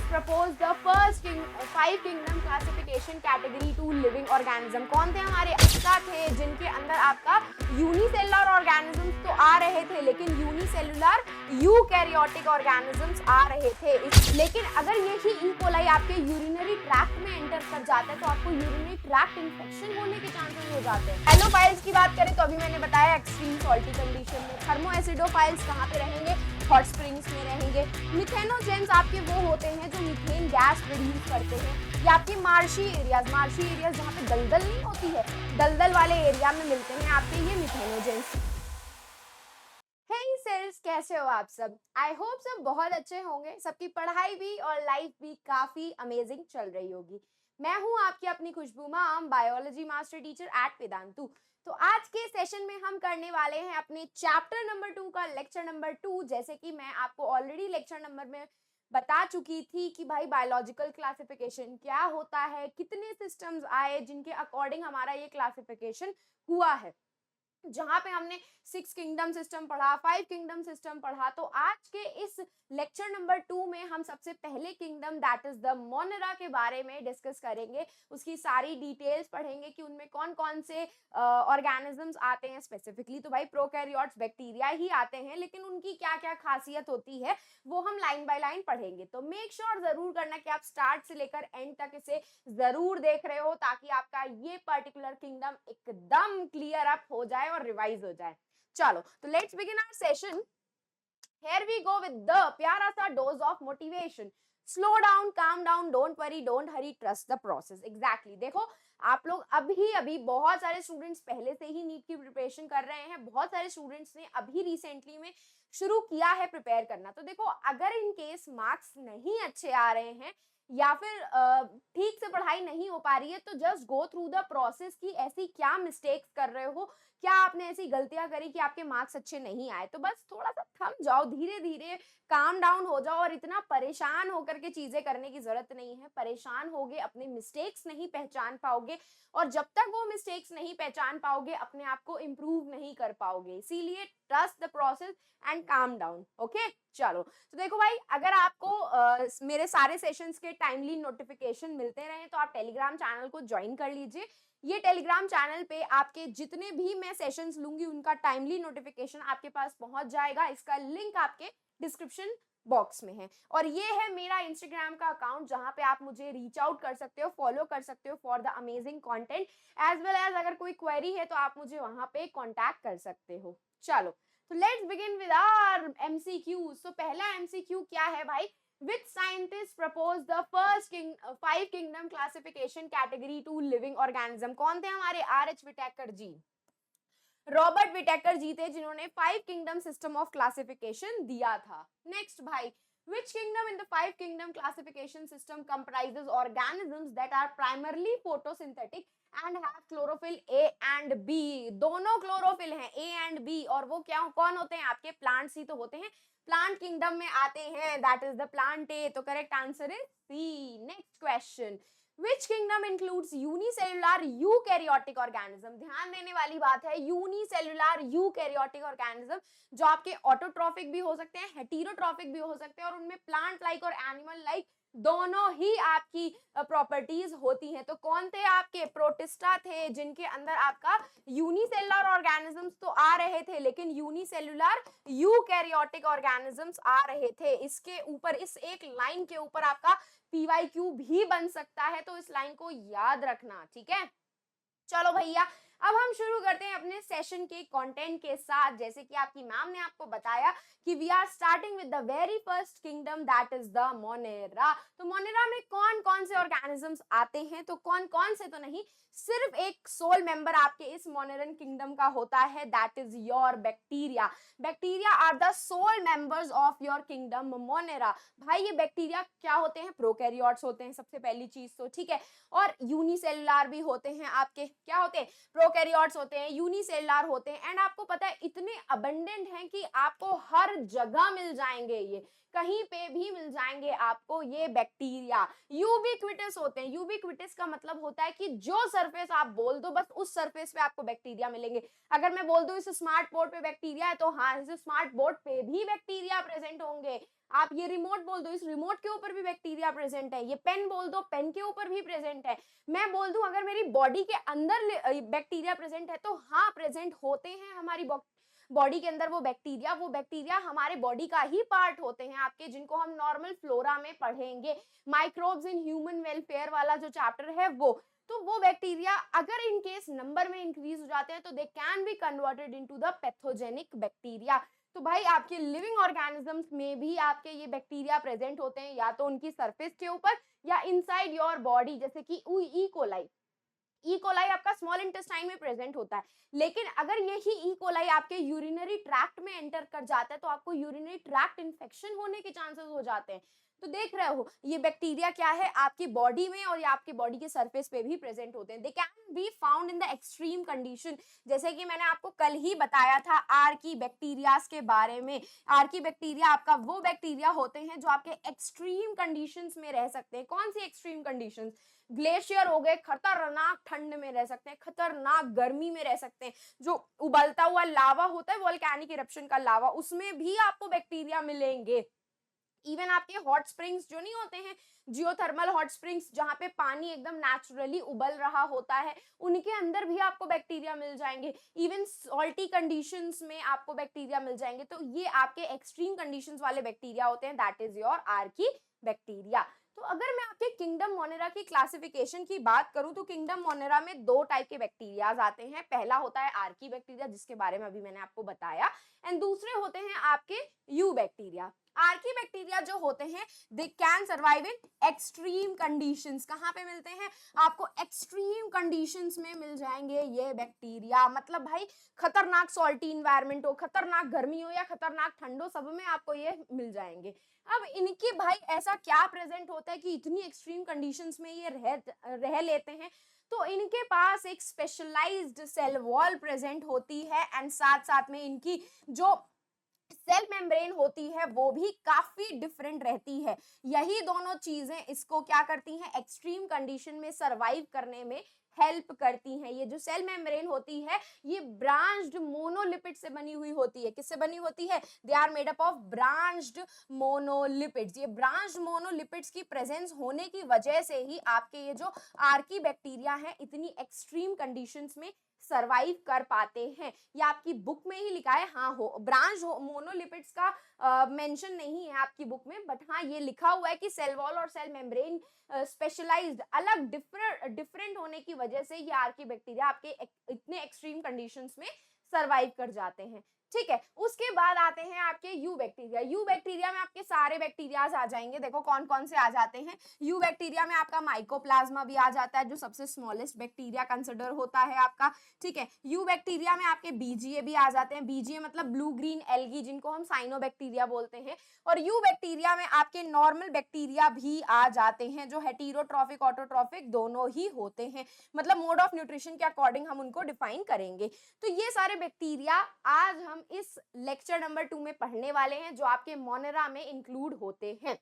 Propose the first 5 kingdom classification category to living organism. कौन थे हमारे अक्का थे जिनके अंदर आपका यूनिसेलुलर ऑर्गेनिजम्स तो आ रहे थे, लेकिन यूनिसेलुलर यूकैरियोटिक ऑर्गेनिजम्स आ रहे थे। लेकिन अगर यही ई कोलाई आपके यूरिनरी ट्रैक्ट में एंटर कर जाता है तो आपको यूरिनरी ट्रैक्ट इन्फेक्शन होने के चांसेस हो जाते हैं। हेलोफाइल्स की बात करें तो अभी मैंने बताया एक्सट्रीम सॉल्टी कंडीशन में। थर्मोएसिडोफाइल्स कहाँ पे रहेंगे? हॉट स्प्रिंग्स में रहेंगे। मिथेनोजेंस आपके वो होते हैं जो मीथेन गैस प्रोड्यूस करते हैं। ये आपके मार्शी एरियाज जहाँ पे दलदल नहीं होती है, दलदल वाले एरिया में मिलते हैं आपके ये मिथेनोजेंस। हे सेल्स, कैसे हो आप सब? आई होप सब बहुत अच्छे होंगे। सबकी पढ़ाई भी और लाइफ भी काफी अमेजिंग चल रही होगी। मैं हूँ आपकी अपनी Khushboo ma'am, biology master teacher at Vedantu. तो आज के सेशन में हम करने वाले हैं अपने चैप्टर नंबर 2 का लेक्चर नंबर 2। जैसे कि मैं आपको ऑलरेडी लेक्चर नंबर में बता चुकी थी कि भाई बायोलॉजिकल क्लासिफिकेशन क्या होता है, कितने सिस्टम्स आए जिनके अकॉर्डिंग हमारा ये क्लासिफिकेशन हुआ है, जहां पे हमने 6 किंगडम सिस्टम पढ़ा, 5 किंगडम सिस्टम पढ़ा। तो आज के इस लेक्चर नंबर 2 में हम सबसे पहले kingdom that is the Monera के बारे में डिस्कस करेंगे। उसकी सारी डिटेल्स पढ़ेंगे कि उनमें कौन कौन से ऑर्गेनिजम्स आते हैं स्पेसिफिकली। तो भाई प्रोकैरियोट्स बैक्टीरिया ही आते हैं, लेकिन उनकी क्या क्या खासियत होती है वो हम लाइन बाय लाइन पढ़ेंगे। तो मेक श्योर जरूर करना कि आप स्टार्ट से लेकर एंड तक इसे जरूर देख रहे हो, ताकि आपका ये पर्टिकुलर किंगडम एकदम क्लियर अप हो जाए और रिवाइज हो जाए। चलो, तो let's begin our session. Here we go with the प्यारा सा dose of motivation. Slow down, calm down, don't worry, don't hurry, trust the process. Exactly. देखो, आप लोग अभी बहुत सारे स्टूडेंट्स पहले से ही नीट की प्रिपरेशन कर रहे हैं, बहुत सारे स्टूडेंट्स ने अभी रिसेंटली में शुरू किया है प्रिपेयर करना। तो देखो, अगर इन केस मार्क्स नहीं अच्छे आ रहे हैं या फिर ठीक से पढ़ाई नहीं हो पा रही है, तो just go through the process कि ऐसी क्या मिस्टेक्स कर रहे हो, क्या आपने ऐसी गलतियां करी कि आपके मार्क्स अच्छे नहीं आए। तो बस थोड़ा सा थम जाओ, धीरे धीरे काम डाउन हो जाओ, और इतना परेशान होकर के चीजें करने की जरूरत नहीं है। परेशान होगे, अपने मिस्टेक्स नहीं पहचान पाओगे, और जब तक वो मिस्टेक्स नहीं पहचान पाओगे अपने आप को इम्प्रूव नहीं कर पाओगे। इसीलिए trust the process and calm down. Okay, चलो। तो देखो भाई, अगर आपको मेरे सारे सेशंस के टाइमली नोटिफिकेशन मिलते रहे तो आप टेलीग्राम चैनल को ज्वाइन कर लीजिए। ये टेलीग्राम चैनल पे आपके जितने भी मैं सेशंस लूंगी उनका टाइमली नोटिफिकेशन आपके पास पहुंच जाएगा। इसका लिंक आपके डिस्क्रिप्शन बॉक्स में है। और ये है मेरा इंस्टाग्राम का अकाउंट, जहां पे आप मुझे रीच आउट कर सकते हो, फॉलो कर सकते हो for the amazing content, as well as अगर कोई क्वेरी है तो आप मुझे वहां पे कांटेक्ट कर सकते हो। चलो, तो let's begin with our MCQs. तो पहला एमसीक्यू क्या है भाई? Which scientists proposed the first 5 kingdom classification category to living organism? कौन थे हमारे? R.H. विटेकर जी, रॉबर्ट विटेकर जी थे जिन्होंने 5 किंगडम सिस्टम ऑफ क्लासिफिकेशन दिया था। नेक्स्ट भाई, which kingdom in the 5 kingdom classification system comprises organisms that are primarily photosynthetic and have chlorophyll A and B? दोनों chlorophyll हैं, A and B, और वो क्या कौन होते हैं? आपके प्लांट्स ही तो होते हैं, प्लांट किंगडम में आते हैं। That is the plant A. तो correct answer is C. Next question, Which kingdom includes unicellular eukaryotic organism? ध्यान देने वाली बात है, यूनिसेलुलर यूकैरियोटिक ऑर्गेनिज्म, जो आपके ऑटोट्रॉफिक भी हो सकते हैं, हेटेरोट्रॉफिक भी हो सकते हैं, और उनमें प्लांट लाइक और एनिमल लाइक दोनों ही आपकी प्रॉपर्टीज होती हैं। तो कौन थे आपके? प्रोटिस्टा थे, जिनके अंदर आपका यूनिसेलुलर ऑर्गेनिजम्स तो आ रहे थे, लेकिन यूनिसेलुलर यूकैरियोटिक ऑर्गेनिजम्स आ रहे थे। इसके ऊपर, इस एक लाइन के ऊपर आपका PYQ भी बन सकता है, तो इस लाइन को याद रखना, ठीक है। चलो भैया, अब हम शुरू करते हैं अपने सेशन के कंटेंट के साथ। जैसे कि आपकी मैम ने आपको बताया कि we are starting with the very first kingdom that is the Monera. तो मोनेरा में कौन कौन से ऑर्गेनिजम्स आते हैं? तो कौन कौन से तो नहीं, सिर्फ एक सोल मेंबर आपके इस मोनेरन किंगडम का होता है, that is your bacteria. Bacteria are the sole members of your kingdom Monera. भाई ये बैक्टीरिया क्या होते हैं? प्रोकैरियोट्स होते हैं, सबसे पहली चीज तो, ठीक है। और यूनिसेलुलर भी होते हैं आपके, क्या होते हैं? प्रोकैरियोट्स होते हैं, यूनिसेलुलर होते हैं। एंड आपको पता है इतने अबंडेंट हैं कि आपको हर जगह मिल जाएंगे, ये कहीं पे भी मिल जाएंगे आपको ये बैक्टीरिया। यूबिक्विटस होते हैं। यूबिक्विटस का मतलब होता है कि जो सरफेस आप बोल दो बस उस सरफेस पे आपको बैक्टीरिया मिलेंगे। अगर मैं बोल दूं इस स्मार्ट बोर्ड पे बैक्टीरिया है, तो हाँ, इस स्मार्ट बोर्ड पे भी बैक्टीरिया प्रेजेंट होंगे। आप ये रिमोट बोल दो, इस रिमोट के ऊपर भी बैक्टीरिया प्रेजेंट है। ये पेन बोल दो, पेन के ऊपर भी प्रेजेंट है। मैं बोल दूं अगर मेरी बॉडी के अंदर बैक्टीरिया प्रेजेंट है, तो हाँ प्रेजेंट होते हैं हमारी बॉडी के अंदर। वो बैक्टीरिया हमारे बॉडी का ही पार्ट होते हैं आपके, जिनको हम नॉर्मल फ्लोरा में पढ़ेंगे, माइक्रोब्स इन ह्यूमन वेलफेयर वाला जो चैप्टर है वो। तो वो बैक्टीरिया अगर इन केस नंबर में इंक्रीज हो जाते हैं तो they can be converted into the pathogenic bacteria. तो भाई आपके लिविंग ऑर्गेनिजम्स में भी आपके ये बैक्टीरिया प्रेजेंट होते हैं, या तो उनकी सरफेस के ऊपर या इनसाइड योर बॉडी, जैसे कि ई कोलाई। ई कोलाई आपका स्मॉल इंटेस्टाइन में प्रेजेंट होता है, लेकिन अगर यही ई कोलाई आपके यूरिनरी ट्रैक्ट में एंटर कर जाता है तो आपको यूरिनरी ट्रैक्ट इन्फेक्शन होने के चांसेस हो जाते हैं। तो देख रहे हो ये बैक्टीरिया क्या है आपकी बॉडी में और ये आपकी बॉडी के सरफेस पे भी प्रेजेंट होते हैं। They can be found in the extreme condition, जैसे कि मैंने आपको कल ही बताया था आर्की बैक्टीरियाज के बारे में। आर्की बैक्टीरिया आपका वो बैक्टीरिया होते हैं जो आपके एक्सट्रीम कंडीशंस में रह सकते हैं। कौन सी एक्सट्रीम कंडीशंस? ग्लेशियर हो गए, खतरनाक ठंड में रह सकते हैं, खतरनाक गर्मी में रह सकते हैं, जो उबलता हुआ लावा होता है वोल्केनिक इरप्शन का लावा, उसमें भी आपको बैक्टीरिया मिलेंगे। इवन आपके हॉट स्प्रिंग्स जो नहीं होते हैं, जियोथर्मल हॉट स्प्रिंग्स, जहां पे पानी एकदम नेचुरली उबल रहा होता है, उनके अंदर भी आपको बैक्टीरिया मिल जाएंगे। इवन सॉल्टी कंडीशंस में आपको बैक्टीरिया मिल जाएंगे। तो ये आपके एक्सट्रीम कंडीशंस वाले बैक्टीरिया होते हैं, that is your Archie bacteria. तो अगर मैं आपके किंगडम मोनेरा की क्लासिफिकेशन की बात करूं तो किंगडम मोनेरा में दो टाइप के बैक्टीरियाज आते हैं। पहला होता है आर्की बैक्टीरिया, जिसके बारे में अभी मैंने आपको बताया, एंड दूसरे होते हैं आपके यू बैक्टीरिया। आर्की बैक्टीरिया जो होते हैं they can survive in extreme conditions. कहाँ पे मिलते हैं? आपको एक्सट्रीम कंडीशंस में मिल जाएंगे ये बैक्टीरिया। मतलब भाई खतरनाक सॉल्टी इन्वायरमेंट हो, खतरनाक गर्मी हो या खतरनाक ठंड हो, सब में आपको ये मिल जाएंगे। अब इनके भाई ऐसा क्या प्रेजेंट होता है कि इतनी एक्सट्रीम कंडीशंस में ये रह लेते हैं? तो इनके पास एक स्पेशलाइज्ड सेल वॉल प्रेजेंट होती है, एंड साथ साथ में इनकी जो सेल मेम्ब्रेन होती है वो भी काफी डिफरेंट रहती है। यही दोनों चीजें इसको क्या करती हैं? एक्सट्रीम कंडीशन में सरवाइव करने में हेल्प करती हैं। ये जो सेल मेम्ब्रेन होती है ये ब्रांच्ड मोनोलिपिड से बनी हुई होती है। किससे बनी होती है? They are made up of branched monolipids. ये ब्रांच्ड मोनोलिपिड्स की प्रेजेंस होने की वजह से ही आपके ये जो आर्की बैक्टीरिया है इतनी एक्सट्रीम कंडीशंस में सरवाइव कर पाते हैं। ये आपकी बुक में ही लिखा है, हाँ हो ब्रांच मोनोलिपिड्स का मेंशन नहीं है आपकी बुक में, बट हाँ ये लिखा हुआ है कि सेल वॉल और सेल मेम्ब्रेन स्पेशलाइज्ड अलग डिफरेंट होने की वजह से ये आर्की बैक्टीरिया आपके इतने एक्सट्रीम कंडीशंस में सरवाइव कर जाते हैं। ठीक है, उसके बाद आते हैं आपके यू बैक्टीरिया। यू बैक्टीरिया में आपके सारे बैक्टीरियाज आ जाएंगे। देखो कौन कौन से आ जाते हैं। यू बैक्टीरिया में आपका माइकोप्लाज्मा भी आ जाता है, जो सबसे स्मॉलेस्ट बैक्टीरिया कंसिडर होता है आपका। ठीक है, यू बैक्टीरिया में आपके बीजीए भी आ जाते हैं। बीजीए मतलब ब्लू ग्रीन एल्गी, जिनको हम साइनोबैक्टीरिया बोलते हैं। और यू बैक्टीरिया में आपके नॉर्मल बैक्टीरिया भी आ जाते हैं, जो हेटेरोट्रॉफिक ऑटोट्रॉफिक दोनों ही होते हैं। मतलब मोड ऑफ न्यूट्रिशन के अकॉर्डिंग हम उनको डिफाइन करेंगे। तो ये सारे बैक्टीरिया आज हम इस लेक्चर नंबर 2 में पढ़ने वाले हैं, जो आपके मोनेरा में इंक्लूड होते हैं।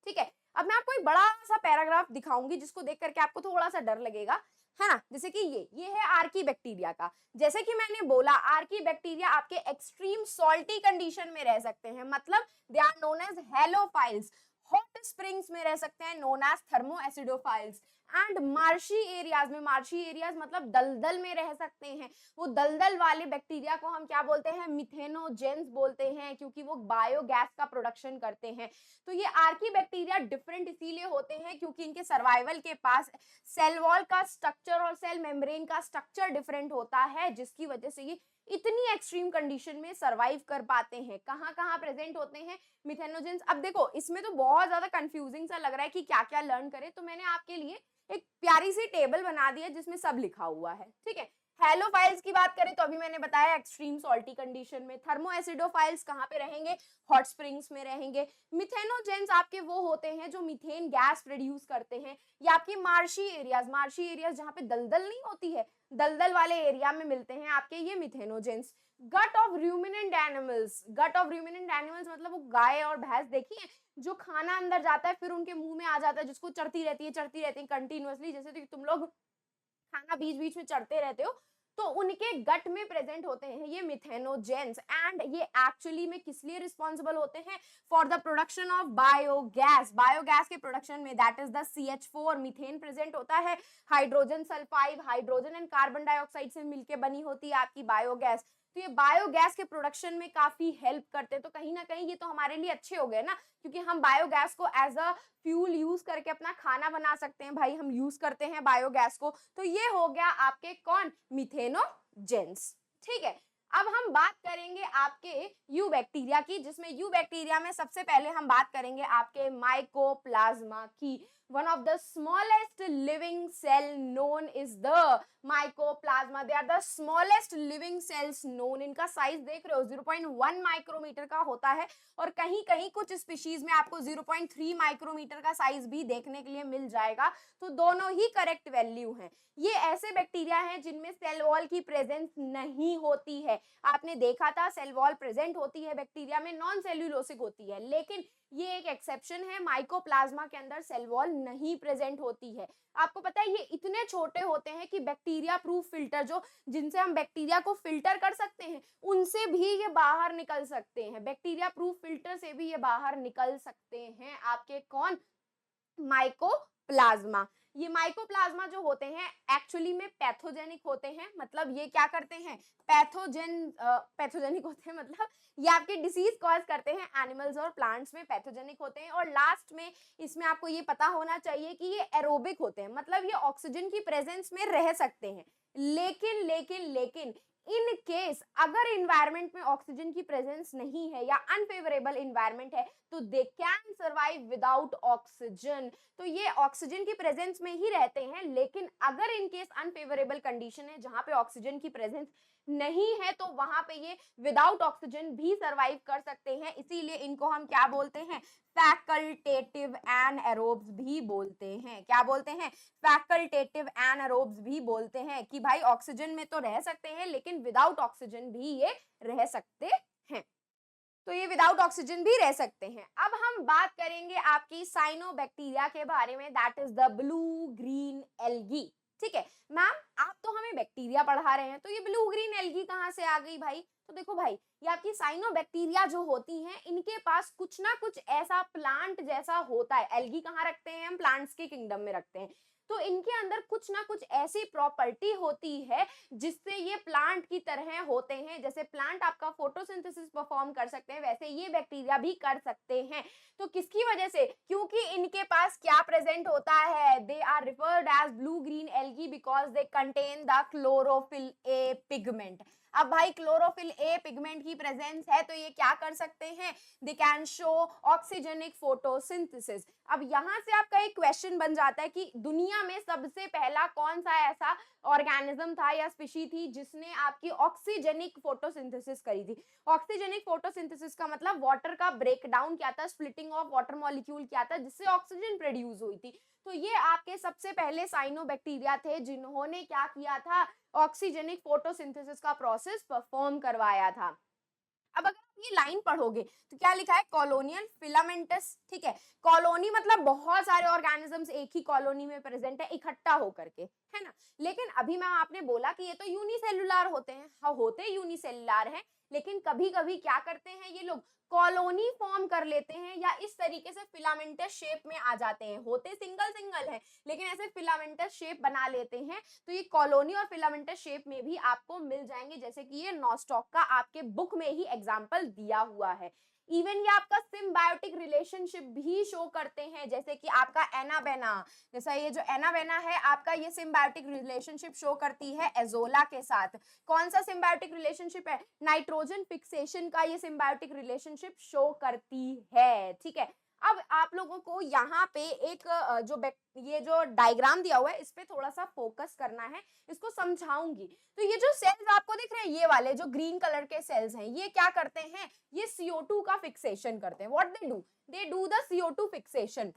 ठीक है, अब मैं आपको एक बड़ा सा पैराग्राफ दिखाऊंगी जिसको देख करके आपको थोड़ा सा डर लगेगा, है ना। जैसे कि ये है आर्की बैक्टीरिया का। जैसे कि मैंने बोला आर्की बैक्टीरिया आपके एक्सट्रीम सॉल्टी कंडीशन में रह सकते हैं, मतलब they are known as halophiles. Hot springs में रह सकते हैं, known as thermoacidophiles. And marshy areas में, मार्शी एरियाज मतलब दलदल में रह सकते हैं। वो दलदल वाले बैक्टीरिया को हम क्या बोलते हैं? मिथेनोजेंस बोलते हैं, क्योंकि वो बायोगैस का प्रोडक्शन करते हैं। तो ये आर्की बैक्टीरिया डिफरेंट इसीलिए होते हैं क्योंकि इनके सर्वाइवल के पास सेल वॉल का स्ट्रक्चर और सेल मेम्ब्रेन का स्ट्रक्चर डिफरेंट होता है, जिसकी वजह से ये इतनी एक्सट्रीम कंडीशन में सरवाइव कर पाते हैं। कहाँ कहाँ प्रेजेंट होते हैं मिथेनोजेंस? अब देखो इसमें तो बहुत ज्यादा कंफ्यूजिंग सा लग रहा है कि क्या क्या लर्न करें, तो मैंने आपके लिए एक प्यारी सी टेबल बना दी है जिसमें सब लिखा हुआ है। ठीक है, हेलोफाइल्स की बात करें तो अभी मैंने बताया एक्सट्रीम सॉल्टी कंडीशन में। थर्मो एसिडोफाइल्स कहाँ पे रहेंगे? हॉट स्प्रिंग्स में रहेंगे। मिथेनोजेंस आपके वो होते हैं जो मीथेन गैस प्रोड्यूस करते हैं। ये आपकी मार्शी एरियाज जहाँ पे दलदल नहीं होती है, दलदल वाले एरिया में मिलते हैं आपके ये methanogens. Gut of ruminant animals, gut of ruminant animals मतलब वो गाय और भैंस देखी है जो खाना अंदर जाता है फिर उनके मुंह में आ जाता है, जिसको चढ़ती रहती है कंटिन्यूअसली, जैसे तो तुम लोग खाना बीच बीच में चढ़ते रहते हो, तो उनके गट में प्रेजेंट होते हैं ये मिथेनोजेंस, एंड ये एक्चुअली में किस लिए रिस्पॉन्सिबल होते हैं? For the production of biogas. Biogas के प्रोडक्शन में that is the CH4 methane present होता है। Hydrogen sulphide, hydrogen and carbon dioxide से मिलकर बनी होती है आपकी बायोगैस। तो ये बायोगैस के प्रोडक्शन में काफी हेल्प करते हैं। तो कहीं ना कहीं ये तो हमारे लिए अच्छे हो गए ना, क्योंकि हम बायोगैस को एज अ फ्यूल यूज करके अपना खाना बना सकते हैं भाई, हम यूज करते हैं बायोगैस को। तो ये हो गया आपके कौन? मिथेनोजेंस। ठीक है, अब हम बात करेंगे आपके यू बैक्टीरिया की, जिसमें यू बैक्टीरिया में सबसे पहले हम बात करेंगे आपके माइकोप्लाज्मा की। one of the smallest living cell known is the mycoplasma. They are the smallest living cells known. इनका साइज देख रहे हो 0.1 माइक्रोमीटर का होता है, और कहीं कहीं कुछ स्पीशीज में आपको 0.3 माइक्रोमीटर का साइज भी देखने के लिए मिल जाएगा। तो दोनों ही करेक्ट वैल्यू हैं। ये ऐसे बैक्टीरिया हैं जिनमें सेल वॉल की प्रेजेंस नहीं होती है। आपने देखा था सेल वॉल प्रेजेंट होती है बैक्टीरिया में, नॉन सेल्यूलोसिक होती है, लेकिन ये एक एक्सेप्शन है, माइकोप्लाज्मा के अंदर सेल वॉल नहीं प्रेजेंट होती है। आपको पता है ये इतने छोटे होते हैं कि बैक्टीरिया प्रूफ फिल्टर, जो जिनसे हम बैक्टीरिया को फिल्टर कर सकते हैं, उनसे भी ये बाहर निकल सकते हैं। बैक्टीरिया प्रूफ फिल्टर से भी ये बाहर निकल सकते हैं आपके कौन? माइकोप्लाज्मा। ये माइकोप्लाज्मा जो होते हैं एक्चुअली में पैथोजेनिक होते हैं। मतलब ये क्या करते हैं? पैथोजेनिक होते हैं, मतलब ये आपके डिसीज कॉज करते हैं। एनिमल्स और प्लांट्स में पैथोजेनिक होते हैं। और लास्ट में इसमें आपको ये पता होना चाहिए कि ये एरोबिक होते हैं, मतलब ये ऑक्सीजन की प्रेजेंस में रह सकते हैं। लेकिन लेकिन लेकिन इन केस अगर इन्वायरमेंट में ऑक्सीजन की प्रेजेंस नहीं है या अनफेवरेबल इन्वायरमेंट है, तो they can survive without oxygen. तो ये ऑक्सीजन की प्रेजेंस में ही रहते हैं, लेकिन अगर इन केस अनफेवरेबल कंडीशन है जहां पे ऑक्सीजन की प्रेजेंस नहीं है, तो वहां पे ये विदाउट ऑक्सीजन भी सर्वाइव कर सकते हैं। इसीलिए इनको हम क्या बोलते हैं? फैकल्टेटिव एनाएरोब्स भी बोलते हैं। क्या बोलते हैं? फैकल्टेटिव एनाएरोब्स भी बोलते हैं कि भाई ऑक्सीजन में तो रह सकते हैं, लेकिन विदाउट ऑक्सीजन भी ये रह सकते हैं। तो ये विदाउट ऑक्सीजन भी रह सकते हैं। अब हम बात करेंगे आपकी साइनोबैक्टीरिया के बारे में, that is the blue green algae. ठीक है मैम, आप तो हमें बैक्टीरिया पढ़ा रहे हैं, तो ये ब्लू ग्रीन एल्गी कहाँ से आ गई भाई? तो देखो भाई, ये आपकी साइनोबैक्टीरिया जो होती हैं, इनके पास कुछ ना कुछ ऐसा प्लांट जैसा होता है। एल्गी कहाँ रखते हैं हम? प्लांट्स के किंगडम में रखते हैं। तो इनके अंदर कुछ ना कुछ ऐसी प्रॉपर्टी होती है जिससे ये प्लांट की तरह होते हैं। जैसे प्लांट आपका फोटोसिंथेसिस परफॉर्म कर सकते हैं, वैसे ये बैक्टीरिया भी कर सकते हैं। तो किसकी वजह से? क्योंकि इनके पास क्या प्रेजेंट होता है? They are referred as blue green algae because they contain the chlorophyll A pigment. अब भाई क्लोरोफिल ए पिगमेंट की प्रेजेंस है, तो ये क्या कर सकते हैं? They can show oxygenic photosynthesis. अब यहाँ से आपका एक क्वेश्चन बन जाता है कि दुनिया में सबसे पहला कौन सा ऐसा ऑर्गेनिज्म था या स्पीशी थी जिसने आपकी ऑक्सीजनिक फोटोसिंथेसिस करी थी? ऑक्सीजनिक फोटोसिंथेसिस का मतलब वाटर का ब्रेकडाउन किया था, स्प्लिटिंग ऑफ वाटर मॉलिक्यूल किया था, जिससे ऑक्सीजन प्रोड्यूस हुई थी। तो ये आपके सबसे पहले साइनोबैक्टीरिया थे जिन्होंने क्या किया था? ऑक्सीजनिक फोटोसिंथेसिस का प्रोसेस परफॉर्म करवाया था। अब अगर आप ये लाइन पढ़ोगे तो क्या लिखा है? Colonial filamentous. ठीक है, कॉलोनी मतलब बहुत सारे ऑर्गेनिजम्स एक ही कॉलोनी में प्रेजेंट है इकट्ठा होकर के, है ना। लेकिन अभी मैं आपने बोला कि ये तो यूनिसेलुलर होते हैं। हाँ, होते यूनिसेलुलर हैं, लेकिन कभी कभी क्या करते हैं ये लोग? कॉलोनी फॉर्म कर लेते हैं या इस तरीके से फिलामेंटस शेप में आ जाते हैं। होते सिंगल सिंगल है, लेकिन ऐसे फिलामेंटस शेप बना लेते हैं। तो ये कॉलोनी और फिलामेंटस शेप में भी आपको मिल जाएंगे, जैसे कि ये नॉस्टॉक का आपके बुक में ही एग्जाम्पल दिया हुआ है। इवन ये आपका सिम्बायोटिक रिलेशनशिप भी शो करते हैं, जैसे कि आपका एनाबेना, जैसा ये जो एनाबेना है आपका, ये सिम्बायोटिक रिलेशनशिप शो करती है एजोला के साथ। कौन सा सिम्बायोटिक रिलेशनशिप है? नाइट्रोजन फिक्सेशन का ये सिम्बायोटिक रिलेशनशिप शो करती है। ठीक है, अब आप लोगों को यहाँ पे एक ये जो डायग्राम दिया हुआ है इस पे थोड़ा सा फोकस करना है, इसको समझाऊंगी। तो ये जो सेल्स आपको दिख रहे हैं, ये वाले जो ग्रीन कलर के सेल्स हैं, ये क्या करते हैं? ये CO2 का फिक्सेशन करते हैं। What they do the CO2 fixation.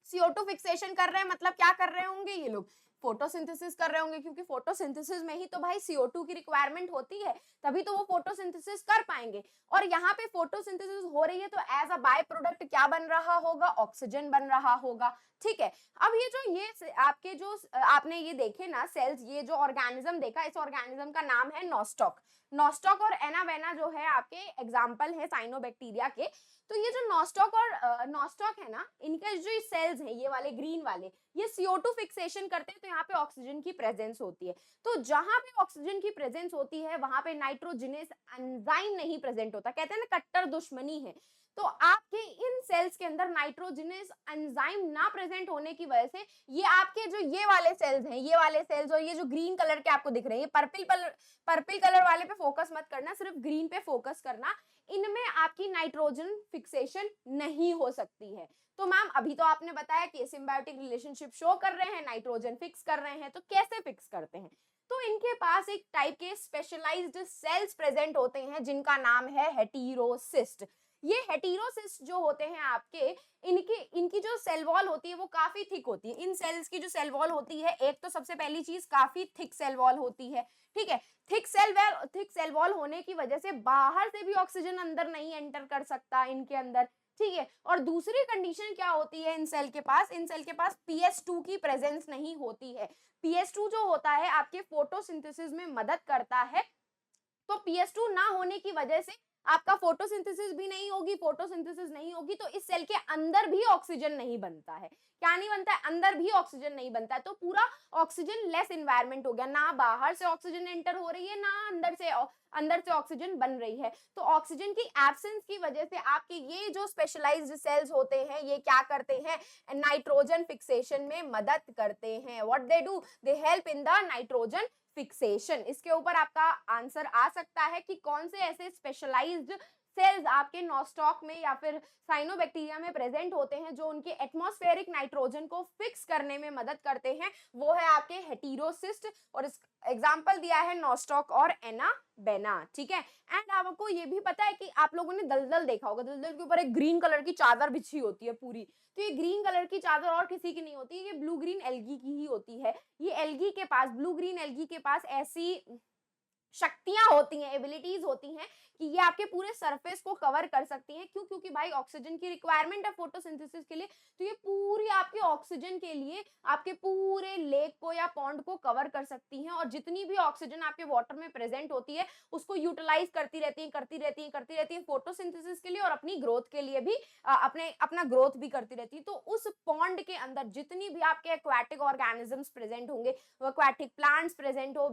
CO2 fixation कर रहे हैं, मतलब क्या कर रहे होंगे ये लोग? फोटोसिंथेसिस कर रहे होंगे, क्योंकि फोटोसिंथेसिस में ही तो भाई CO2 की रिक्वायरमेंट होती है, तभी तो वो फोटोसिंथेसिस कर पाएंगे। और यहाँ पे फोटोसिंथेसिस हो रही है तो एज अ बाय प्रोडक्ट क्या बन रहा होगा, ऑक्सीजन बन रहा होगा। ठीक है, अब ये जो आपके जो आपने ये देखे ना सेल्स, ये जो ऑर्गेनिज्म देखा, इस ऑर्गेनिज्म का नाम है नॉस्टॉक। नॉस्टॉक और एनावेना जो है आपके एग्जाम्पल है साइनोबैक्टीरिया के। तो ये जो नॉस्टॉक और नॉस्टॉक है ना, इनके जो सेल्स हैं ये वाले ग्रीन वाले, ये CO2 फिक्सेशन करते हैं, तो यहाँ पे ऑक्सीजन की प्रेजेंस होती है। तो जहां पे ऑक्सीजन की प्रेजेंस होती है वहां पे नाइट्रोजनस एंजाइम नहीं प्रेजेंट होता, कहते हैं ना कट्टर दुश्मनी है। तो आपके इन सेल्स के अंदर नाइट्रोजनस एंजाइम ना प्रेजेंट होने की वजह से ये आपके जो ये वाले सेल्स हैं, ये वाले सेल्स और ये जो ग्रीन कलर के आपको दिख रहे हैं, पर्पल कलर वाले पे फोकस मत करना, सिर्फ ग्रीन पे फोकस करना। इनमें आपकी नाइट्रोजन फिक्सेशन नहीं हो सकती है। तो मैम अभी तो आपने बताया कि सिम्बायोटिक रिलेशनशिप शो कर रहे हैं, नाइट्रोजन फिक्स कर रहे हैं, तो कैसे फिक्स करते हैं? तो इनके पास एक टाइप के स्पेशलाइज्ड सेल्स प्रेजेंट होते हैं जिनका नाम है हेटेरोसिस्ट। ये हेटेरोसिस्ट जो होते हैं आपके, इनकी जो सेल वॉल होती है वो काफी थिक होती है। इन सेल्स की जो सेल वॉल होती है, एक तो सबसे पहली चीज काफी थिक सेल वॉल होती है। ठीक है, थिक सेल वॉल होने की वजह से बाहर से भी ऑक्सीजन अंदर नहीं एंटर कर सकता इनके अंदर। ठीक है, और दूसरी कंडीशन क्या होती है, इन सेल के पास PS2 की प्रेजेंस नहीं होती है। PS2 जो होता है आपके फोटोसिंथेसिस में मदद करता है। तो PS2 ना होने की वजह से आपका फोटोसिंथेसिस भी नहीं होगी, फोटोसिंथेसिस नहीं होगी तो इस सेल के अंदर भी ऑक्सीजन नहीं बनता है। क्या नहीं बनता है? अंदर भी ऑक्सीजन नहीं बनता है। तो पूरा ऑक्सीजन लेस एनवायरनमेंट हो गया, ना बाहर से ऑक्सीजन एंटर हो रही है, ना अंदर से ऑक्सीजन बन रही है। तो ऑक्सीजन की एब्सेंस की वजह से आपके ये जो स्पेशलाइज्ड सेल्स होते हैं ये क्या करते हैं, नाइट्रोजन फिक्सेशन में मदद करते हैं। What they do, they help in the nitrogen fixation. इसके ऊपर आपका आंसर आ सकता है कि कौन से ऐसे स्पेशलाइज्ड सेल्स आपके नॉस्टॉक में या फिर साइनोबैक्टीरिया में प्रेजेंट होते हैं जो उनके एटमॉस्फेरिक नाइट्रोजन को फिक्स करने में मदद करते हैं। वो है आपके हेटेरोसिस्ट, और इस एग्जांपल दिया है नॉस्टॉक और एनाबेना। ठीक है, एंड आपको ये भी पता है कि आप लोगों ने दलदल देखा होगा, दलदल के ऊपर एक ग्रीन कलर की चादर बिछी होती है पूरी। तो ये ग्रीन कलर की चादर और किसी की नहीं होती, ये ब्लू ग्रीन एल्गी की ही होती है। ये एल्गी के पास, ब्लू ग्रीन एल्गी के पास ऐसी शक्तियां होती हैं, एबिलिटीज होती हैं कि ये आपके पूरे सरफेस को कवर कर सकती हैं। क्यों? क्योंकि भाई ऑक्सीजन की रिक्वायरमेंट है फोटोसिंथेसिस के लिए, तो ये पूरी आपके ऑक्सीजन के लिए आपके पूरे लेक को या पॉन्ड को कवर कर सकती हैं, और जितनी भी ऑक्सीजन आपके वाटर में प्रेजेंट होती है उसको यूटिलाइज करती रहती है फोटोसिंथेसिस के लिए, और अपनी ग्रोथ के लिए भी अपना ग्रोथ भी करती रहती है। तो उस पॉन्ड के अंदर जितनी भी आपके एक्वाटिक ऑर्गेनिजम्स प्रेजेंट होंगे, एक्वाटिक प्लांट्स प्रेजेंट हो,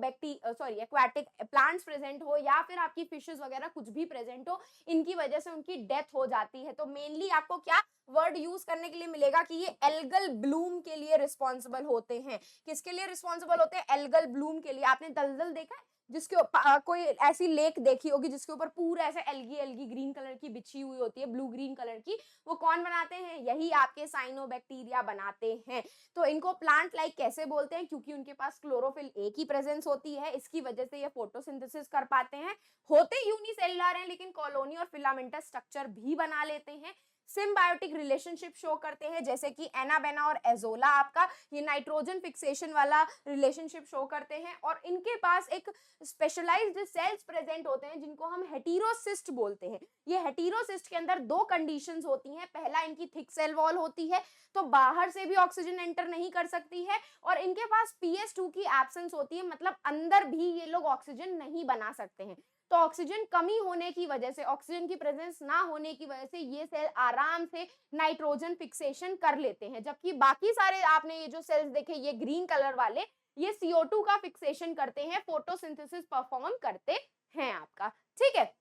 एक्वाटिक प्लांट्स प्रेजेंट हो, या फिर आपकी फिशेस वगैरह कुछ भी प्रेजेंट हो, इनकी वजह से उनकी डेथ हो जाती है। तो मेनली आपको क्या वर्ड यूज करने के लिए मिलेगा कि ये एल्गल ब्लूम के लिए रिस्पॉन्सिबल होते हैं। किसके लिए रिस्पॉन्सिबल होते हैं? एल्गल ब्लूम के लिए। आपने दलदल देखा है जिसके कोई ऐसी लेक देखी होगी जिसके ऊपर पूरा ऐसे एल्गी ग्रीन कलर की बिछी हुई होती है, ब्लू ग्रीन कलर की, वो कौन बनाते हैं? यही आपके साइनोबैक्टीरिया बनाते हैं। तो इनको प्लांट लाइक कैसे बोलते हैं? क्योंकि उनके पास क्लोरोफिल ए की प्रेजेंस होती है, इसकी वजह से ये फोटोसिंथेसिस कर पाते हैं। होते यूनिसेलुलर हैं लेकिन कॉलोनी और फिलामेंटस स्ट्रक्चर भी बना लेते हैं। सिम्बायोटिक रिलेशनशिप शो करते हैं, जैसे कि एनाबेना और एजोला आपका ये नाइट्रोजन फिक्सेशन वाला रिलेशनशिप शो करते हैं। और इनके पास एक स्पेशलाइज्ड सेल्स प्रेजेंट होते हैं जिनको हम हेटेरोसिस्ट बोलते हैं। ये हेटेरोसिस्ट के अंदर दो कंडीशंस होती हैं। पहला, इनकी थिक सेल वॉल होती है तो बाहर से भी ऑक्सीजन एंटर नहीं कर सकती है, और इनके पास PS2 की एब्सेंस होती है, मतलब अंदर भी ये लोग ऑक्सीजन नहीं बना सकते हैं। तो ऑक्सीजन कमी होने की वजह से, ऑक्सीजन की प्रेजेंस ना होने की वजह से ये सेल आराम से नाइट्रोजन फिक्सेशन कर लेते हैं, जबकि बाकी सारे आपने ये जो सेल्स देखे ये ग्रीन कलर वाले, ये CO2 का फिक्सेशन करते हैं, फोटोसिंथेसिस परफॉर्म करते हैं आपका। ठीक है,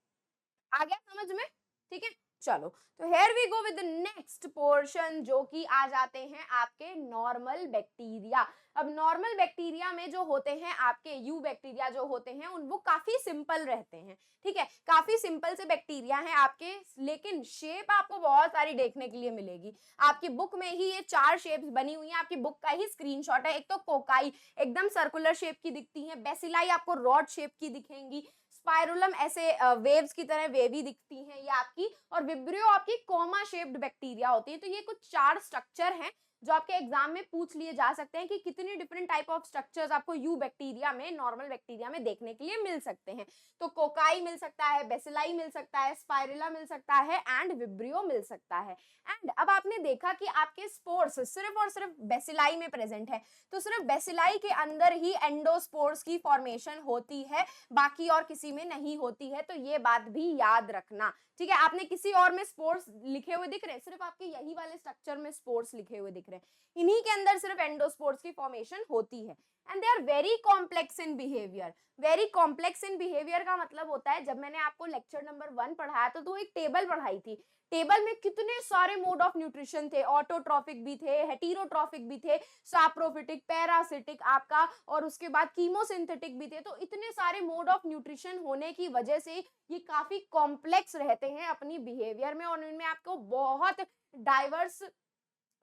आ गया समझ में? ठीक है, चलो तो here we go with the next portion, जो कि आ जाते हैं आपके नॉर्मल बैक्टीरिया। अब नॉर्मल बैक्टीरिया में जो होते हैं आपके यू बैक्टीरिया जो होते हैं उन वो काफी सिंपल रहते हैं। ठीक है, काफी सिंपल से बैक्टीरिया हैं आपके, लेकिन शेप आपको बहुत सारी देखने के लिए मिलेगी। आपकी बुक में ही ये 4 शेप्स बनी हुई हैं, आपकी बुक का ही स्क्रीनशॉट है। एक तो कोकाई एकदम सर्कुलर शेप की दिखती है, बेसिलाई आपको रॉड शेप की दिखेंगी, स्पाइरुलम ऐसे वेव्स की तरह वेवी दिखती हैं ये आपकी, और विब्रियो आपकी कोमा शेप्ड बैक्टीरिया होती है। तो ये कुछ 4 स्ट्रक्चर हैं जो आपके एग्जाम में पूछ लिए जा सकते हैं कि कितनी डिफरेंट टाइप ऑफ स्ट्रक्चर्स आपको यू बैक्टीरिया में, नॉर्मल बैक्टीरिया में देखने के लिए मिल सकते हैं। तो कोकाई मिल सकता है, बेसिलाई मिल सकता है, स्पाइरुला मिल सकता है एंड विब्रियो मिल सकता है। एंड अब आपने देखा कि आपके स्पोर्स सिर्फ और सिर्फ बेसिलाई में प्रेजेंट है, तो सिर्फ बेसिलाई के अंदर ही एंडोस्पोर्स की फॉर्मेशन होती है, बाकी और किसी में नहीं होती है। तो ये बात भी याद रखना, ठीक है। आपने किसी और में स्पोर्स लिखे हुए दिख रहे हैं, सिर्फ आपके यही वाले स्ट्रक्चर में स्पोर्स लिखे हुए दिख रहे हैं, इन्हीं के अंदर सिर्फ एंडोस्पोर्स की फॉर्मेशन होती है। And they are very complex in behaviour. Very complex in behaviour का मतलब होता है, जब मैंने आपको लेक्चर नंबर 1 पढ़ाया तो एक टेबल पढ़ाई थी, टेबल में कितने सारे मोड ऑफ न्यूट्रिशन थे, ऑटोट्रॉफिक भी थे, हेटेरोट्रॉफिक भी थे, साप्रोफिटिक, पैरासिटिक आपका, और उसके बाद कीमोसिंथेटिक भी थे। तो इतने सारे मोड ऑफ न्यूट्रिशन होने की वजह से ये काफी कॉम्प्लेक्स रहते हैं अपनी बिहेवियर में, और इनमें आपको बहुत डाइवर्स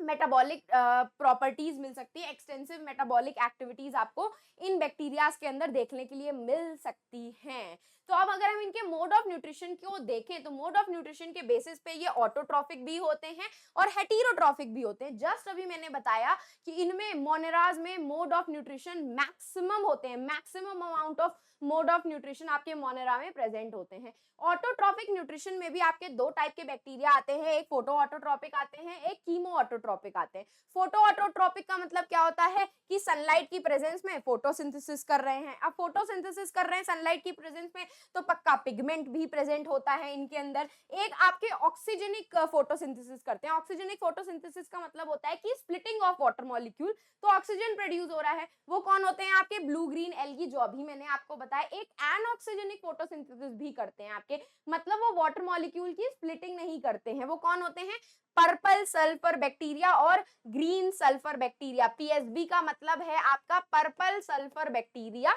मेटाबॉलिक प्रॉपर्टीज मिल सकती है, एक्सटेंसिव मेटाबॉलिक एक्टिविटीज आपको इन बैक्टीरियाज के अंदर देखने के लिए मिल सकती हैं। तो अब अगर हम इनके मोड ऑफ न्यूट्रिशन को देखें, तो मोड ऑफ न्यूट्रिशन के बेसिस पे ये ऑटोट्रॉफिक भी होते हैं और हेटेरोट्रॉफिक भी होते हैं। जस्ट अभी मैंने बताया कि इनमें मोनेराज में मोड ऑफ न्यूट्रिशन मैक्सिमम होते हैं, maximum amount of mode of nutrition आपके मोनेरा में प्रेजेंट होते हैं। ऑटोट्रॉफिक न्यूट्रिशन में भी आपके दो टाइप के बैक्टीरिया आते हैं, एक फोटो ऑटोट्रॉपिक आते हैं, एक कीमो ऑटोट्रॉपिक आते हैं। फोटो ऑटोट्रॉपिक का मतलब क्या होता है कि सनलाइट की प्रेजेंस में फोटोसिंथेसिस कर रहे हैं। अब फोटोसिंथेसिस कर रहे हैं सनलाइट की प्रेजेंस में, तो पक्का पिगमेंट भी प्रेजेंट होता है इनके अंदर। एक आपके ऑक्सीजनिक फोटोसिंथेसिस करते हैं। ऑक्सीजनिक फोटोसिंथेसिस का मतलब होता है कि स्प्लिटिंग ऑफ वाटर मॉलिक्यूल, तो ऑक्सीजन प्रोड्यूस हो रहा है। वो कौन होते हैं? आपके ब्लू ग्रीन एल्गी, जो अभी मैंने आपको बताया। एक एनऑक्सीजनिक फोटोसिंथेसिस भी करते हैं आपके, मतलब वो वाटर मॉलिक्यूल की स्प्लिटिंग नहीं करते हैं। वो कौन होते हैं? पर्पल सल्फर बैक्टीरिया और ग्रीन सल्फर बैक्टीरिया। पीएसबी का मतलब है आपका पर्पल सल्फर बैक्टीरिया,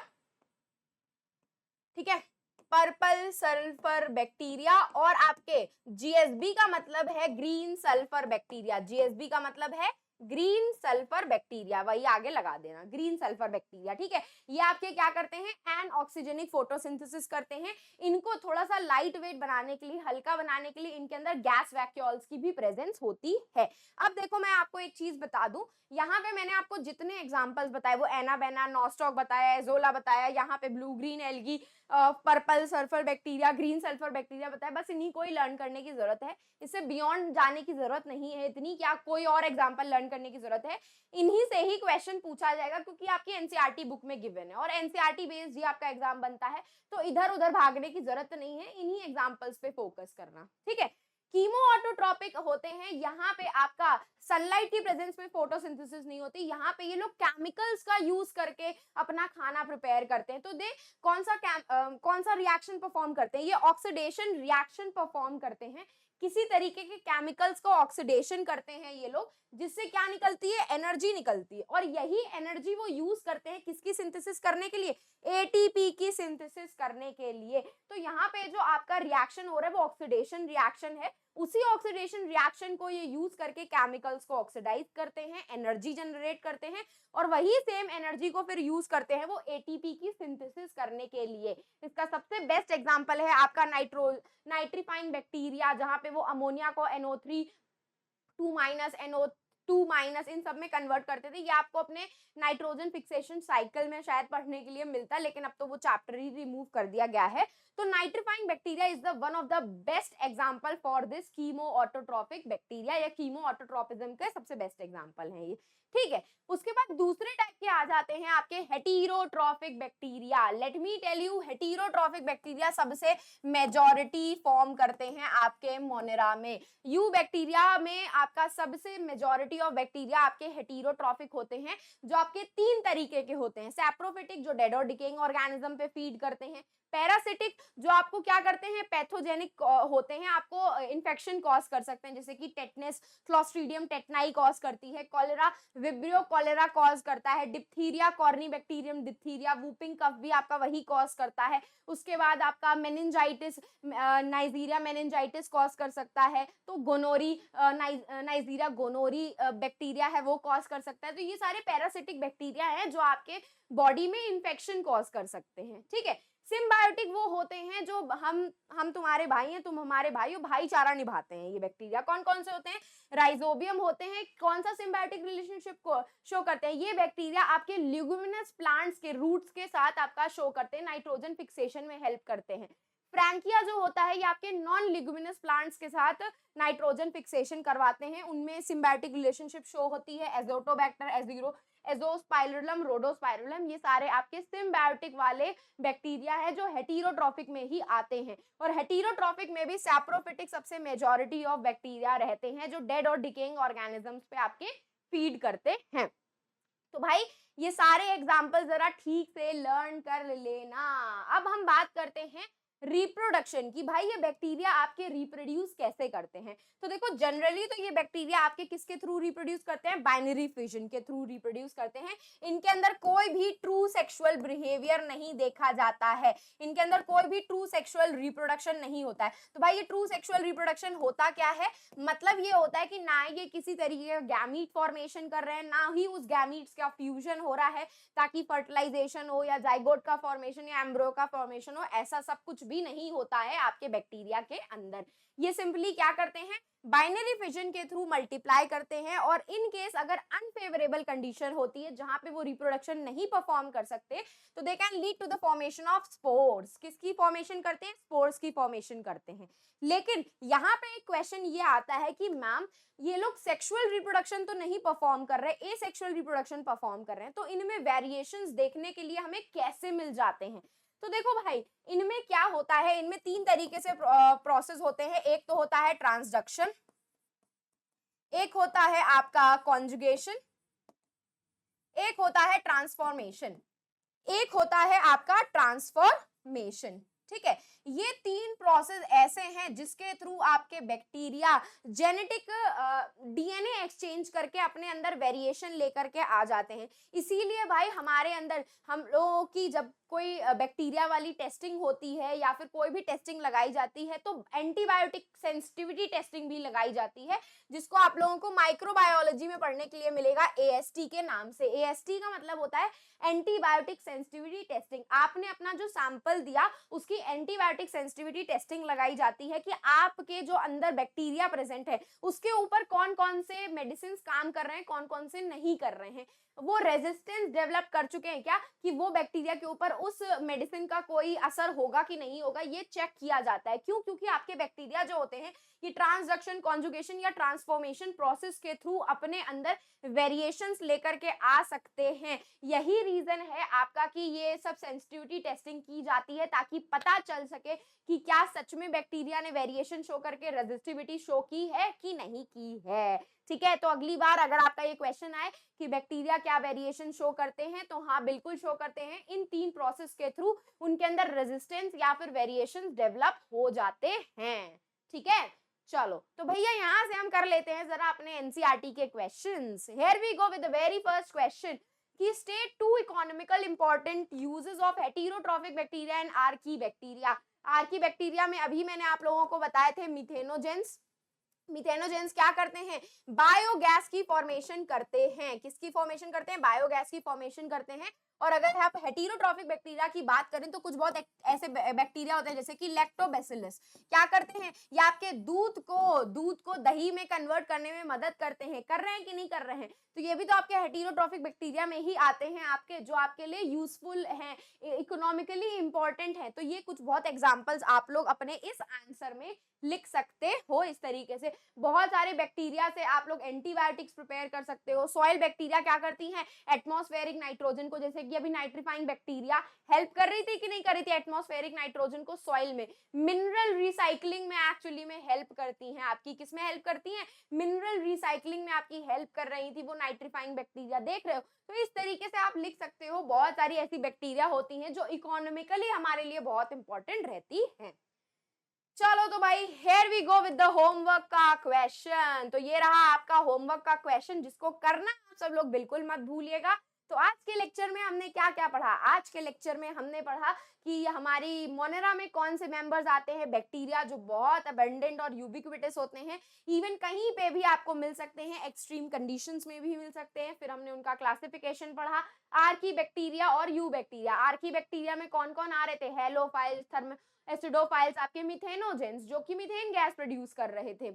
ठीक है, पर्पल सल्फर बैक्टीरिया। और आपके जीएसबी का मतलब है ग्रीन सल्फर बैक्टीरिया। जीएसबी का मतलब है ग्रीन सल्फर बैक्टीरिया, वही आगे लगा देना, ग्रीन सल्फर बैक्टीरिया, ठीक है। ये आपके क्या करते हैं? एनऑक्सीजनिक फोटोसिंथेसिस करते हैं। इनको थोड़ा सा लाइट वेट बनाने के लिए, हल्का बनाने के लिए इनके अंदर गैस वैक्यूल्स की भी प्रेजेंस होती है। अब देखो मैं आपको एक चीज बता दूं, यहाँ पे मैंने आपको जितने एग्जांपल्स बताए, वो एनाबेना, नॉस्टॉक बताया, एजोला बताया, यहाँ पे blue green algae, purple sulphur bacteria, green sulphur bacteria बताया, बस इन्हीं को ही लर्न करने की जरूरत है। इससे बियॉन्ड जाने की जरूरत नहीं है इतनी, क्या कोई और एग्जांपल लर्न करने की जरूरत है? इन्हीं से ही क्वेश्चन पूछा जाएगा, क्योंकि आपकी एनसीईआरटी बुक में गिवन है और एनसीईआरटी बेस्ड ही आपका एग्जाम बनता है। तो इधर उधर भागने की जरूरत नहीं है, इन्हीं एग्जांपल्स पे फोकस करना, ठीक है। कीमो ऑटोट्रॉपिक होते हैं, यहाँ पे आपका सनलाइट की प्रेजेंस में फोटोसिंथेसिस नहीं होती। यहाँ पे ये लोग केमिकल्स का यूज करके अपना खाना प्रिपेयर करते हैं। तो दे कौन सा रिएक्शन परफॉर्म करते हैं? ये ऑक्सीडेशन रिएक्शन परफॉर्म करते हैं। किसी तरीके के केमिकल्स को ऑक्सीडेशन करते हैं ये लोग, जिससे क्या निकलती है? एनर्जी निकलती है। और यही एनर्जी वो यूज करते हैं किसकी सिंथेसिस करने के लिए? एटीपी की सिंथेसिस करने के लिए। तो यहाँ पे जो आपका रिएक्शन हो रहा है वो ऑक्सीडेशन रिएक्शन है। उसी ऑक्सीडेशन रिएक्शन को ये यूज करके केमिकल्स को ऑक्सीडाइज करते हैं, एनर्जी जनरेट करते हैं, और वही सेम एनर्जी को फिर यूज करते हैं वो एटीपी की सिंथेसिस करने के लिए। इसका सबसे बेस्ट एग्जांपल है आपका नाइट्रीफाइन बैक्टीरिया, जहां पे वो अमोनिया को NO3 2- NO2- इन सब में कन्वर्ट करते थे। ये आपको अपने नाइट्रोजन फिक्सेशन साइकिल में शायद पढ़ने के लिए मिलता है, लेकिन अब तो वो चैप्टर ही रिमूव कर दिया गया है। तो nitrifying bacteria is the one of the best example for this chemo autotrophic bacteria, या कीमो ऑटोट्रॉपिज्म के सबसे बेस्ट एग्जांपल है ये, ठीक है। उसके बाद दूसरे टाइप के आ जाते हैं आपके heterotrophic bacteria. Let me tell you, heterotrophic bacteria सबसे मेजॉरिटी फॉर्म करते हैं आपके मोनेरा में। यू बैक्टीरिया में आपका सबसे मेजॉरिटी ऑफ बैक्टीरिया आपके हेटेरोट्रॉफिक होते हैं, जो आपके 3 तरीके के होते हैं। सैप्रोफिटिक, जो डेड और डिकेइंग ऑर्गेनिज्म पे फीड करते हैं। पैरासिटिक, जो आपको क्या करते हैं? पैथोजेनिक होते हैं, आपको इन्फेक्शन कॉज कर सकते हैं, जैसे कि टेटनस, क्लोस्ट्रीडियम टेटनाई कॉज करती है, कॉलेरा विब्रियो कॉलेरा कॉज करता है, diphtheria corynebacterium diphtheria, whooping cough भी आपका वही कॉज करता है। उसके बाद आपका मेनिंजाइटिस, नाइजीरिया मेनिंजाइटिस कॉज कर सकता है। तो गोनोरी, नाइजीरिया गोनोरी बैक्टीरिया है, वो कॉज कर सकता है। तो ये सारे पैरासिटिक बैक्टीरिया हैं जो आपके बॉडी में इन्फेक्शन कॉज कर सकते हैं, ठीक है। सिम्बायोटिक वो होते हैं जो हम तुम्हारे भाई हैं, तुम हमारे भाई हो, भाईचारा निभाते हैं ये बैक्टीरिया। कौन कौन से होते हैं? राइजोबियम होते हैं। कौन सा सिम्बायोटिक रिलेशनशिप को शो करते हैं? ये बैक्टीरिया आपके ल्यूमिनस प्लांट्स के रूट्स के साथ आपका शो करते हैं, नाइट्रोजन फिक्सेशन में हेल्प करते हैं। फ्रैंकिया जो होता है ये आपके नॉन लिग्यूमिनस प्लांट्स के साथ नाइट्रोजन फिक्सेशन करवाते हैं, उनमें सिम्बायोटिक रिलेशनशिप शो होती है। एजोटोबैक्टर, एजोस्पाइरुलम, रोडोस्पाइरुलम, ये सारे आपके सिम्बायोटिक वाले बैक्टीरिया है जो हेटेरोट्रॉफिक में ही आते हैं। और हेटेरोट्रॉफिक में भी सैप्रोफिटिक सबसे मेजॉरिटी ऑफ बैक्टीरिया रहते हैं जो डेड और डिकेइंग ऑर्गेनिजम्स पे आपके फीड करते हैं। तो भाई ये सारे एग्जाम्पल जरा ठीक से लर्न कर लेना। अब हम बात करते हैं रिप्रोडक्शन की। भाई ये बैक्टीरिया आपके रिप्रोड्यूस कैसे करते हैं? तो देखो जनरली तो ये बैक्टीरिया आपके किसके थ्रू रिप्रोड्यूस करते हैं? बाइनरी फिजन के थ्रू रिप्रोड्यूस करते हैं। इनके अंदर कोई भी ट्रू सेक्सुअल बिहेवियर नहीं देखा जाता है, इनके अंदर कोई भी ट्रू सेक्सुअल रिप्रोडक्शन नहीं होता है। तो भाई ये ट्रू सेक्सुअल रिप्रोडक्शन होता क्या है? मतलब ये होता है कि ना ये किसी तरीके का गैमीट फॉर्मेशन कर रहे हैं, ना ही उस गैमीट्स का फ्यूजन हो रहा है ताकि फर्टिलाइजेशन हो या जाइगोट का फॉर्मेशन या एम्ब्रियो का फॉर्मेशन हो, ऐसा सब कुछ भी नहीं होता है आपके बैक्टीरिया के अंदर। ये सिंपली क्या करते हैं? बाइनरी फिजन के थ्रू मल्टीप्लाई करते हैं। और इन केस अगर अनफेवरेबल कंडीशन होती है जहां पे वो रिप्रोडक्शन नहीं परफॉर्म कर सकते, तो they can lead to the formation of spores. किसकी फॉर्मेशन करते हैं? स्पोर्स की फॉर्मेशन करते हैं। लेकिन यहाँ पे एक क्वेश्चन ये आता है कि मैम ये लोग सेक्सुअल रिप्रोडक्शन तो नहीं परफॉर्म कर रहे, एसेक्सुअल रिप्रोडक्शन परफॉर्म कर रहे हैं, तो इनमें वेरिएशंस देखने के लिए हमें कैसे मिल जाते हैं? तो देखो भाई इनमें क्या होता है, इनमें तीन तरीके से प्रोसेस होते हैं। एक तो होता है ट्रांसडक्शन, एक होता है आपका कॉन्जुगेशन, एक होता है ट्रांसफॉर्मेशन, एक होता है आपका ट्रांसफॉर्मेशन। ठीक है, ये तीन प्रोसेस ऐसे हैं जिसके थ्रू आपके बैक्टीरिया जेनेटिक डीएनए एक्सचेंज करके अपने अंदर वेरिएशन लेकर के आ जाते हैं। इसीलिए भाई हमारे अंदर हम लोगों की जब कोई बैक्टीरिया वाली टेस्टिंग होती है या फिर कोई भी टेस्टिंग लगाई जाती है तो एंटीबायोटिक सेंसिटिविटी टेस्टिंग भी लगाई जाती है, जिसको आप लोगों को माइक्रोबायोलॉजी में पढ़ने के लिए मिलेगा एएसटी के नाम से। एएसटी का मतलब होता है एंटीबायोटिक सेंसिटिविटी टेस्टिंग। आपने अपना जो सैंपल दिया उसकी एंटीबायोटिक सेंसिटिविटी टेस्टिंग लगाई जाती है कि आपके जो अंदर बैक्टीरिया प्रेजेंट है उसके ऊपर कौन कौन से मेडिसिन काम कर रहे हैं, कौन कौन से नहीं कर रहे हैं, वो रेजिस्टेंस डेवलप कर चुके हैं क्या, कि वो बैक्टीरिया के ऊपर उस मेडिसिन का कोई असर होगा कि नहीं होगा, ये चेक किया जाता है। क्यों? क्योंकि आपके बैक्टीरिया जो होते हैं ये ट्रांसडक्शन, कॉन्जुगेशन या ट्रांसफॉर्मेशन प्रोसेस के थ्रू अपने अंदर वेरिएशंस लेकर के आ सकते हैं। यही रीजन है आपका कि ये सब सेंसिटिविटी टेस्टिंग की जाती है ताकि पता चल सके कि क्या सच में बैक्टीरिया ने वेरिएशन शो करके रेजिस्टिविटी शो की है कि नहीं की है। ठीक है, तो अगली बार अगर आपका ये क्वेश्चन आए कि बैक्टीरिया क्या वेरिएशन शो करते हैं, तो हाँ बिल्कुल शो करते हैं। इन तीन प्रोसेस के थ्रू उनके अंदर रेजिस्टेंस या फिर वेरिएशन डेवलप हो जाते हैं। ठीक है, चलो तो भैया यहाँ से हम कर लेते हैं जरा अपने एनसीईआरटी के questions. Here we go with the very first question कि state two economical important uses of heterotrophic bacteria and archaebacteria. Archaebacteria में अभी मैंने आप लोगों को बताए थे मिथेनोजेंस। मिथेनोजेंस क्या करते हैं? बायोगैस की फॉर्मेशन करते हैं। किसकी फॉर्मेशन करते हैं? बायोगैस की फॉर्मेशन करते हैं। और अगर आप हेटेरोट्रॉफिक बैक्टीरिया की बात करें तो कुछ बहुत ऐसे बैक्टीरिया होते हैं जैसे कि लैक्टोबैसिलस, क्या करते हैं? ये आपके दूध को दही में कन्वर्ट करने में मदद करते हैं। कर रहे हैं कि नहीं कर रहे हैं? तो ये भी तो आपके हेटेरोट्रॉफिक बैक्टीरिया में ही आते हैं, आपके जो आपके लिए यूजफुल हैं, इकोनॉमिकली इंपॉर्टेंट हैं। तो ये कुछ बहुत एग्जांपल्स आप लोग अपने इस आंसर में लिख सकते हो। इस तरीके से बहुत सारे बैक्टीरिया से आप लोग एंटीबायोटिक्स प्रिपेयर कर सकते हो। सॉइल बैक्टीरिया क्या करती हैं? एटमॉस्फेरिक नाइट्रोजन को, जैसे कि अभी नाइट्रीफाइंग बैक्टीरिया हेल्प कर रही थी कि नहीं कर रही थी एटमॉस्फेरिक नाइट्रोजन को सॉइल में, मिनरल रिसाइकलिंग में एक्चुअली में हेल्प करती हैं आपकी। किसमें हेल्प करती हैं? मिनरल रिसाइकलिंग में आपकी हेल्प कर रही थी वो नाइट्रीफाइंग बैक्टीरिया। देख रहे हो? तो इस तरीके से आप लिख सकते हो। बहुत सारी ऐसी बैक्टीरिया होती हैं जो इकोनॉमिकली हमारे लिए बहुत इंपॉर्टेंट रहती हैं। चलो तो भाई here we go with the homework का क्वेश्चन। तो ये रहा आपका होमवर्क का क्वेश्चन जिसको करना आप सब लोग बिल्कुल मत भूलिएगा। तो आज के लेक्चर में हमने क्या-क्या पढ़ा? आज के लेक्चर में हमने पढ़ा कि हमारी मोनेरा में कौन से मेंबर्स आते हैं, बैक्टीरिया जो बहुत अबंडेंट और यूबिक्विटस होते हैं, इवन कहीं पे भी आपको मिल सकते हैं, एक्सट्रीम कंडीशंस में भी मिल सकते हैं। फिर हमने उनका क्लासिफिकेशन पढ़ा, आर्की बैक्टीरिया और यू बैक्टीरिया। आर्की बैक्टीरिया में कौन-कौन आ रहे थे? हेलोफाइल्स, एसिडोफाइल्स, आपके मिथेनोजेंस जो कि मीथेन गैस प्रोड्यूस कर रहे थे।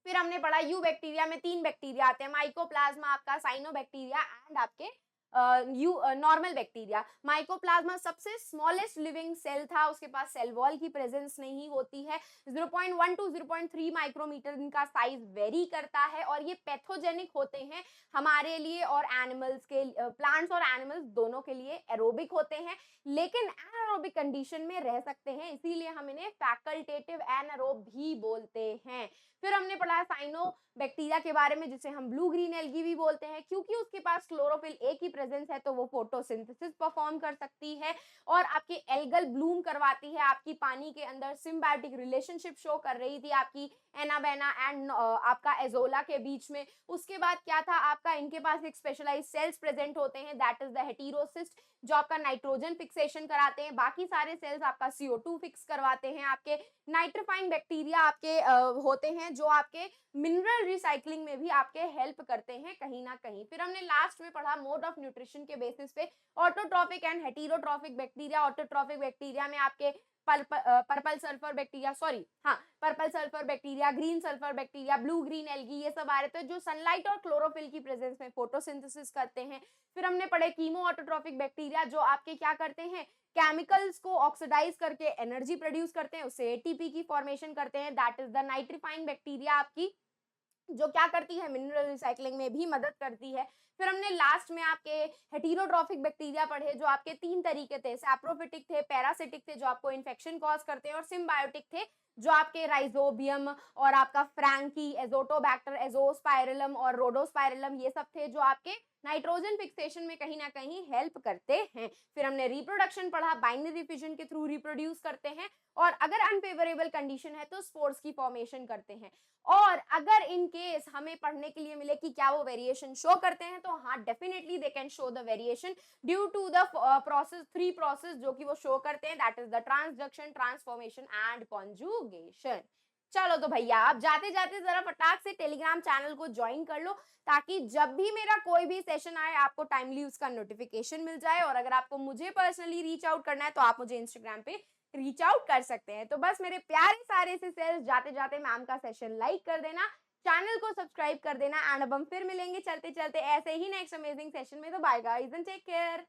फिर हमने पढ़ा यू बैक्टीरिया में 3 बैक्टीरिया आते हैं, माइकोप्लाज्मा, आपका साइनोबैक्टीरिया एंड आपके नॉर्मल बैक्टीरिया। माइकोप्लाज्मा सबसे स्मॉलेस्ट लिविंग सेल था, उसके पास सेल वॉल की प्रेजेंस नहीं होती है। 0.1 टू 0.3 माइक्रोमीटर इनका साइज वेरी करता है और ये पैथोजेनिक होते हैं हमारे लिए और एनिमल्स के, प्लांट्स और एनिमल्स दोनों के लिए। एरोबिक होते हैं लेकिन एनारोबिक कंडीशन में रह सकते हैं, इसीलिए हम इन्हें फैकल्टेटिव एनारोब भी बोलते हैं। फिर हमने पढ़ा साइनो बैक्टीरिया के बारे में, जिसे हम ब्लू ग्रीन एल्गी भी बोलते हैं, क्योंकि उसके पास क्लोरोफिल ए की प्रेजेंस है तो वो फोटोसिंथेसिस परफॉर्म कर सकती है और आपके एल्गल ब्लूम करवाती है। आपकी पानी के अंदर सिम्बायोटिक रिलेशनशिप शो कर रही थी आपकी एनाबेना एंड आपका एजोला के बीच में। उसके बाद क्या था आपका, इनके पास एक स्पेशलाइज सेल्स प्रेजेंट होते हैं, दैट इज द हेटेरोसिस्ट, जो आपका नाइट्रोजन फिक्सेशन कराते हैं। बाकी सारे सेल्स आपका CO2 फिक्स करवाते हैं। आपके नाइट्रीफाइंग बैक्टीरिया आपके होते हैं जो आपके मिनरल रिसाइकलिंग में भी आपके हेल्प करते हैं कहीं ना कहीं। फिर हमने लास्ट में पढ़ा मोड ऑफ न्यूट्रिशन के बेसिस पे autotrophic and heterotrophic bacteria. Autotrophic bacteria में आपके पर्पल सल्फर बैक्टीरिया, सॉरी हाँ, purple sulphur bacteria, green sulphur bacteria, blue green algae, ये सब आ रहे थे जो सनलाइट और क्लोरोफिल की प्रेजेंस में फोटोसिंथेसिस करते हैं। फिर हमने पढ़े कीमो ऑटोट्रॉफिक बैक्टीरिया जो आपके क्या करते हैं, केमिकल्स को ऑक्सीडाइज करके एनर्जी प्रोड्यूस करते हैं, उससे एटीपी की फॉर्मेशन करते हैं, that is the nitrifying bacteria आपकी, जो क्या करती है, मिनरल रिसाइकलिंग में भी मदद करती है। फिर हमने लास्ट में आपके हेटेरोट्रॉफिक बैक्टीरिया पढ़े जो आपके 3 तरीके थे, सैप्रोफिटिक थे, पैरासिटिक थे जो आपको इन्फेक्शन कॉज करते हैं, और सिम्बायोटिक थे जो आपके राइजोबियम और आपका फ्रैंकी, एजोटोबैक्टर, एजोस्पाइरलम और रोडोस्पाइरलम, ये सब थे जो आपके नाइट्रोजन फिक्सेशन में कहीं ना कहीं हेल्प करते हैं। फिर हमने रिप्रोडक्शन पढ़ा, बाइनरी फिजन के थ्रू रिप्रोड्यूस करते हैं और अगर अनफेवरेबल कंडीशन है तो स्पोर्स की फॉर्मेशन करते हैं। और अगर इन केस हमें पढ़ने के लिए मिले कि क्या वो वेरिएशन शो करते हैं, तो हाँ definitely they can show the variation due to the process, 3 process जो कि वो शो करते हैं, that is the transduction, transformation and conjugation. चलो तो भैया आप जाते जाते जरा फटाक से टेलीग्राम चैनल को ज्वाइन कर लो, ताकि जब भी मेरा कोई भी सेशन आए आपको टाइमली उसका नोटिफिकेशन मिल जाए। और अगर आपको मुझे पर्सनली रीच आउट करना है तो आप मुझे इंस्टाग्राम पे रीच आउट कर सकते हैं। तो बस मेरे प्यारे सारे से सेल्स, जाते जाते मैम का सेशन लाइक कर देना, चैनल को सब्सक्राइब कर देना, एंड अब हम फिर मिलेंगे चलते चलते ऐसे ही नेक्स्ट अमेजिंग सेशन में। तो bye guys and take care.